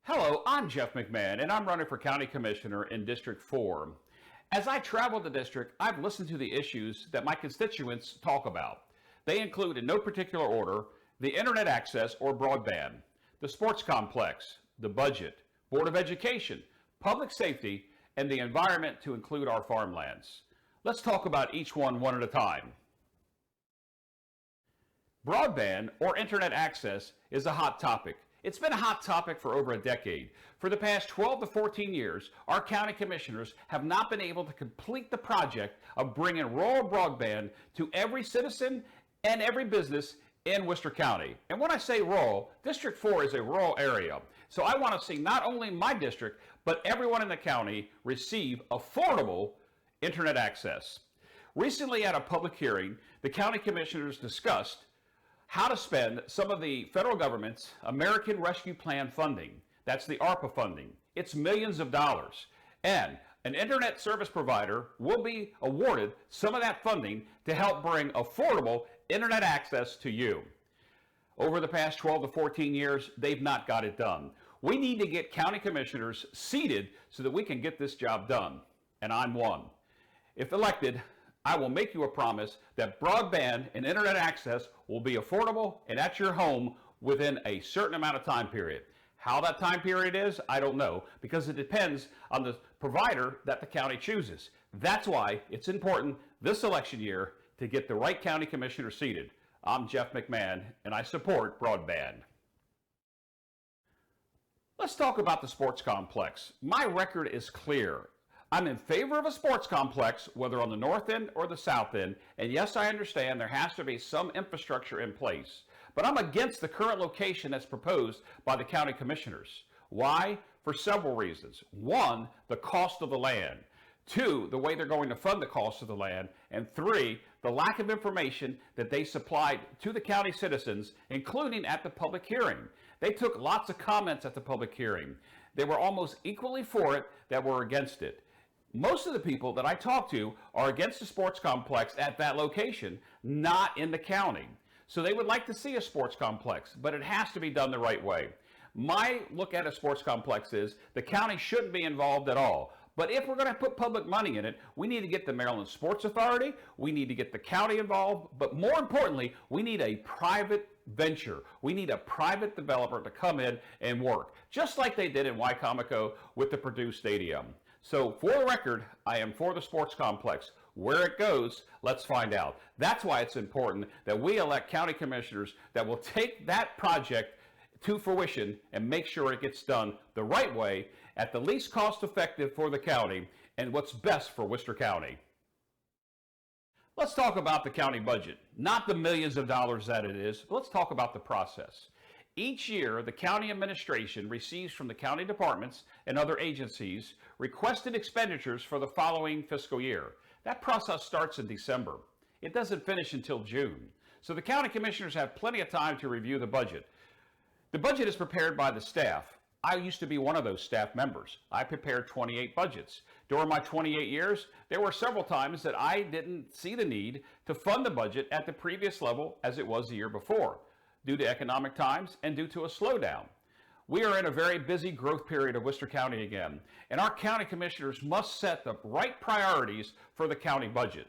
Hello, I'm Jeff McMahon, and I'm running for County Commissioner in District 4. As I travel the district, I've listened to the issues that my constituents talk about. They include, in no particular order, the internet access or broadband, the sports complex, the budget, Board of Education, public safety, and the environment to include our farmlands. Let's talk about each one at a time. Broadband or internet access is a hot topic. It's been a hot topic for over a decade. For the past 12 to 14 years, our county commissioners have not been able to complete the project of bringing rural broadband to every citizen and every business in Worcester County. And when I say rural, District 4 is a rural area. So I want to see not only my district, but everyone in the county receive affordable internet access. Recently at a public hearing, the county commissioners discussed how to spend some of the federal government's American Rescue Plan funding. That's the ARPA funding. It's millions of dollars. And an internet service provider will be awarded some of that funding to help bring affordable internet access to you. Over the past 12 to 14 years, they've not got it done. We need to get county commissioners seated so that we can get this job done. And I'm one. If elected, I will make you a promise that broadband and internet access will be affordable and at your home within a certain amount of time period. How that time period is, I don't know, because it depends on the provider that the county chooses. That's why it's important this election year to get the right county commissioner seated. I'm Jeff McMahon, and I support broadband. Let's talk about the sports complex. My record is clear. I'm in favor of a sports complex, whether on the north end or the south end, and yes, I understand there has to be some infrastructure in place, but I'm against the current location that's proposed by the county commissioners. Why? For several reasons. One, the cost of the land. Two, the way they're going to fund the cost of the land. And three, the lack of information that they supplied to the county citizens, including at the public hearing. They took lots of comments at the public hearing. They were almost equally for it that were against it. Most of the people that I talk to are against the sports complex at that location, not in the county. So they would like to see a sports complex, but it has to be done the right way. My look at a sports complex is the county shouldn't be involved at all. But if we're going to put public money in it, we need to get the Maryland Sports Authority, we need to get the county involved, but more importantly, we need a private venture. We need a private developer to come in and work, just like they did in Wycomico with the Purdue Stadium. So for the record, I am for the sports complex. Where it goes, let's find out. That's why it's important that we elect county commissioners that will take that project to fruition and make sure it gets done the right way at the least cost effective for the county and what's best for Worcester County. Let's talk about the county budget, not the millions of dollars that it is, but let's talk about the process. Each year, the county administration receives from the county departments and other agencies requested expenditures for the following fiscal year. That process starts in December. It doesn't finish until June. So the county commissioners have plenty of time to review the budget. The budget is prepared by the staff. I used to be one of those staff members. I prepared 28 budgets. During my 28 years, there were several times that I didn't see the need to fund the budget at the previous level as it was the year before, due to economic times and due to a slowdown. We are in a very busy growth period of Worcester County again, and our county commissioners must set the right priorities for the county budget.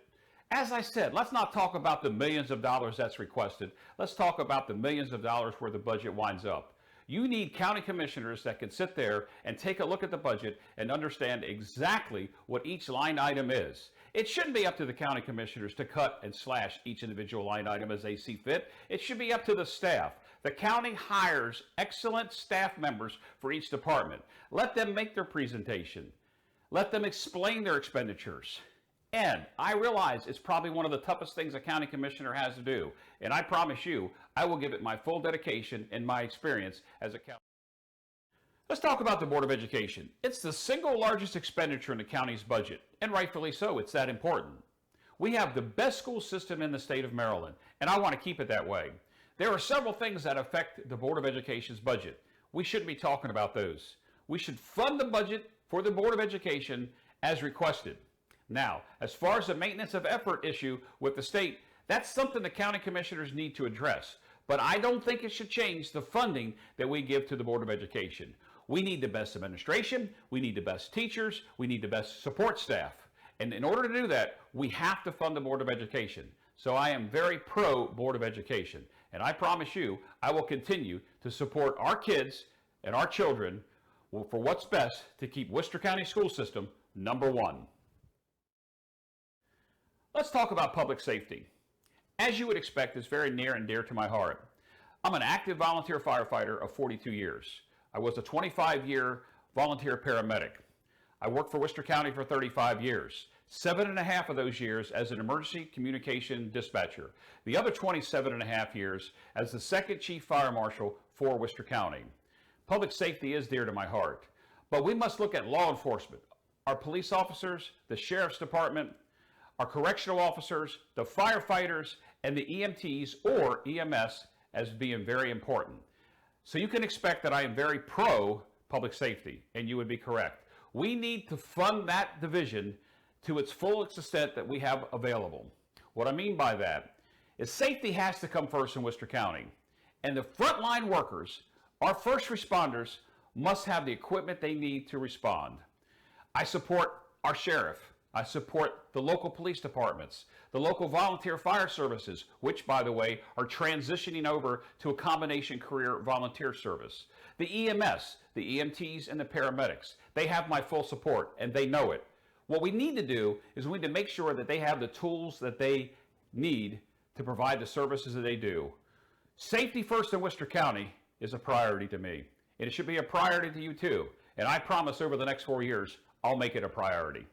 As I said, let's not talk about the millions of dollars that's requested. Let's talk about the millions of dollars where the budget winds up. You need county commissioners that can sit there and take a look at the budget and understand exactly what each line item is. It shouldn't be up to the county commissioners to cut and slash each individual line item as they see fit. It should be up to the staff. The county hires excellent staff members for each department. Let them make their presentation. Let them explain their expenditures. And I realize it's probably one of the toughest things a county commissioner has to do. And I promise you, I will give it my full dedication and my experience as a county. Let's talk about the Board of Education. It's the single largest expenditure in the county's budget, and rightfully so. It's that important. We have the best school system in the state of Maryland, and I want to keep it that way. There are several things that affect the Board of Education's budget. We shouldn't be talking about those. We should fund the budget for the Board of Education as requested. Now, as far as the maintenance of effort issue with the state, that's something the county commissioners need to address. But I don't think it should change the funding that we give to the Board of Education. We need the best administration, we need the best teachers, we need the best support staff. And in order to do that, we have to fund the Board of Education. So I am very pro Board of Education. And I promise you, I will continue to support our kids and our children for what's best to keep Worcester County school system #1. Let's talk about public safety. As you would expect, it's very near and dear to my heart. I'm an active volunteer firefighter of 42 years. I was a 25-year volunteer paramedic. I worked for Worcester County for 35 years, 7.5 of those years as an emergency communication dispatcher, the other 27.5 years as the second chief fire marshal for Worcester County. Public safety is dear to my heart, but we must look at law enforcement, our police officers, the sheriff's department, our correctional officers, the firefighters, and the EMTs or EMS as being very important. So you can expect that I am very pro public safety, and you would be correct. We need to fund that division to its full extent that we have available. What I mean by that is safety has to come first in Worcester County, and the frontline workers, our first responders, must have the equipment they need to respond. I support our sheriff. I support the local police departments, the local volunteer fire services, which, by the way, are transitioning over to a combination career volunteer service. The EMS, the EMTs, and the paramedics, they have my full support, and they know it. What we need to do is we need to make sure that they have the tools that they need to provide the services that they do. Safety first in Worcester County is a priority to me, and it should be a priority to you too. And I promise over the next 4 years, I'll make it a priority.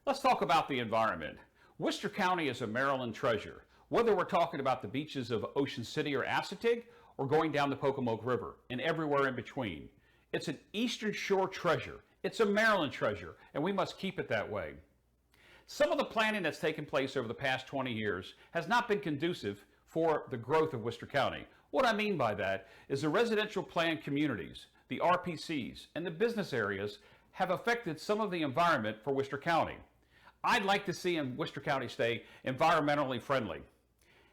Let's talk about the environment. Worcester County is a Maryland treasure, whether we're talking about the beaches of Ocean City or Assateague or going down the Pocomoke River and everywhere in between. It's an Eastern Shore treasure. It's a Maryland treasure, and we must keep it that way. Some of the planning that's taken place over the past 20 years has not been conducive for the growth of Worcester County. What I mean by that is the residential planned communities, the RPCs, and the business areas have affected some of the environment for Worcester County. I'd like to see Worcester County stay environmentally friendly.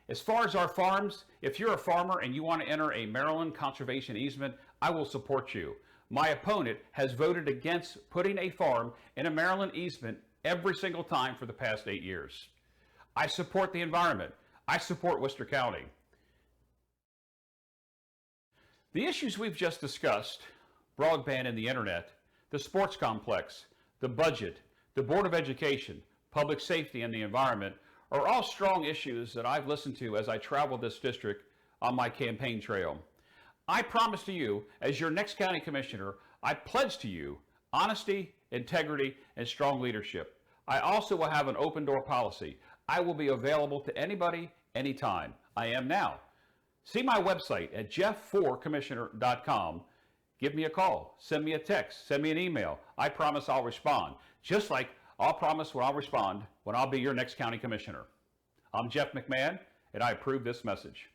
As far as our farms, if you're a farmer and you want to enter a Maryland conservation easement, I will support you. My opponent has voted against putting a farm in a Maryland easement every single time for the past 8 years. I support the environment. I support Worcester County. The issues we've just discussed, broadband and the internet, the sports complex, the budget, the Board of Education, public safety, and the environment are all strong issues that I've listened to as I travel this district on my campaign trail. I promise to you, as your next county commissioner, I pledge to you honesty, integrity, and strong leadership. I also will have an open door policy. I will be available to anybody, anytime. I am now. See my website at jeffforcommissioner.com. Give me a call, send me a text, send me an email. I promise I'll respond. Just like I'll promise when I'll respond when I'll be your next county commissioner. I'm Jeff McMahon, and I approve this message.